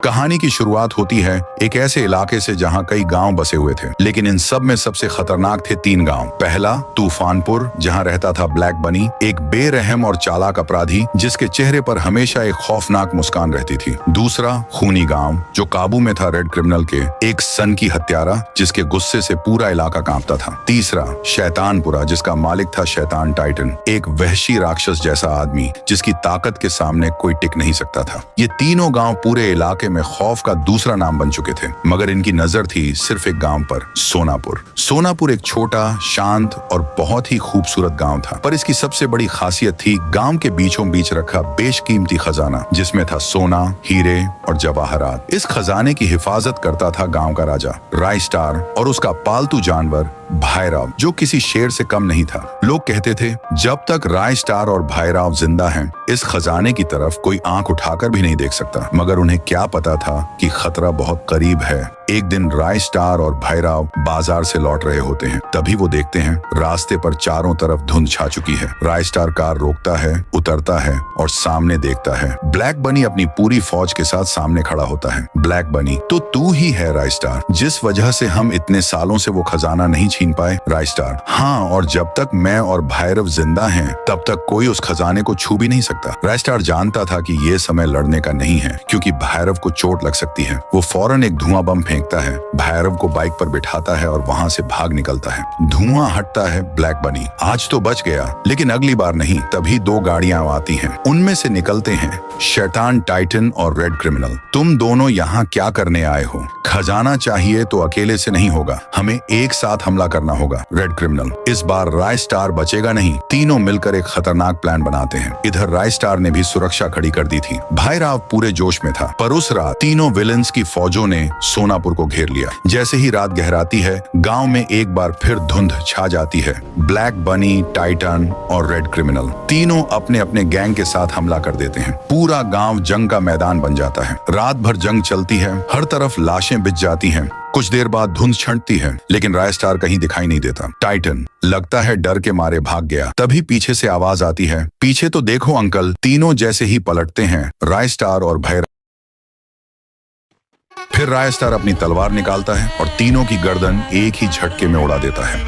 कहानी की शुरुआत होती है एक ऐसे इलाके से जहां कई गांव बसे हुए थे, लेकिन इन सब में सबसे खतरनाक थे 3 गांव। पहला तूफानपुर, जहां रहता था ब्लैक बनी, एक बेरहम और चालाक अपराधी जिसके चेहरे पर हमेशा एक खौफनाक मुस्कान रहती थी। दूसरा खूनी गांव, जो काबू में था रेड क्रिमिनल के, एक सन की हत्यारा जिसके गुस्से से पूरा इलाका कांपता था। तीसरा शैतानपुरा, जिसका मालिक था शैतान टाइटन, एक वहशी राक्षस जैसा आदमी जिसकी ताकत के सामने कोई टिक नहीं सकता था। ये तीनों गांव पूरे इलाके में खौफ का दूसरा नाम बन चुके थे, मगर इनकी नजर थी सिर्फ एक गांव पर, सोनापुर। सोनापुर एक छोटा, शांत और बहुत ही खूबसूरत गांव था, पर इसकी सबसे बड़ी खासियत थी गांव के बीचों बीच रखा बेशकीमती खजाना, जिसमें था सोना, हीरे और जवाहरात। इस खजाने की हिफाजत करता था गांव का राजा राय स्टार और उसका पालतू जानवर भाईराव, जो किसी शेर से कम नहीं था। लोग कहते थे जब तक राय स्टार और भाईराव जिंदा हैं, इस खजाने की तरफ कोई आंख उठाकर भी नहीं देख सकता। मगर उन्हें क्या पता था कि खतरा बहुत करीब है। एक दिन राय स्टार और भाईराव बाजार से लौट रहे होते हैं, तभी वो देखते हैं रास्ते पर चारों तरफ धुंध छा चुकी है। राय स्टार कार रोकता है, उतरता है और सामने देखता है ब्लैक बनी अपनी पूरी फौज के साथ सामने खड़ा होता है। ब्लैक बनी, तो तू ही है राय स्टार, जिस वजह से हम इतने सालों से वो खजाना नहीं छीन पाए। राय स्टार: हाँ, और जब तक मैं और भैरव जिंदा हैं, तब तक कोई उस खजाने को छू भी नहीं सकता। राय स्टार जानता था कि ये समय लड़ने का नहीं है, क्योंकि भैरव को चोट लग सकती है। वो फौरन एक धुआं बम फेंकता है, भैरव को बाइक पर बिठाता है और वहां से भाग निकलता है। धुआं हटता है। ब्लैक बनी: आज तो बच गया, लेकिन अगली बार नहीं। तभी 2 गाड़ियां आती हैं, उनमें से निकलते हैं शैतान टाइटन और रेड क्रिमिनल। तुम दोनों यहाँ क्या करने आए हो? खजाना चाहिए तो अकेले से नहीं होगा, हमें एक साथ हमला करना होगा। रेड क्रिमिनल: इस बार राय स्टार बचेगा नहीं। तीनों मिलकर एक खतरनाक प्लान बनाते हैं। इधर राय स्टार ने भी सुरक्षा खड़ी कर दी थी। भाईराव पूरे जोश में था, पर उस रात तीनों विलेंस की फौजों ने सोनापुर को घेर लिया। जैसे ही रात गहराती है, गांव में एक बार फिर धुंध छा जाती है। ब्लैक बनी, टाइटन और रेड क्रिमिनल तीनों अपने अपने गैंग के साथ हमला कर देते हैं। पूरा गांव जंग का मैदान बन जाता है। रात भर जंग चलती है, हर तरफ लाशें बिछ जाती हैं। कुछ देर बाद धुंध छंटती है, लेकिन राय स्टार कहीं दिखाई नहीं देता। टाइटन: लगता है डर के मारे भाग गया। तभी पीछे से आवाज आती है, पीछे तो देखो अंकल। तीनों जैसे ही पलटते हैं, राय स्टार और भैरव। फिर राय स्टार अपनी तलवार निकालता है और तीनों की गर्दन एक ही झटके में उड़ा देता है।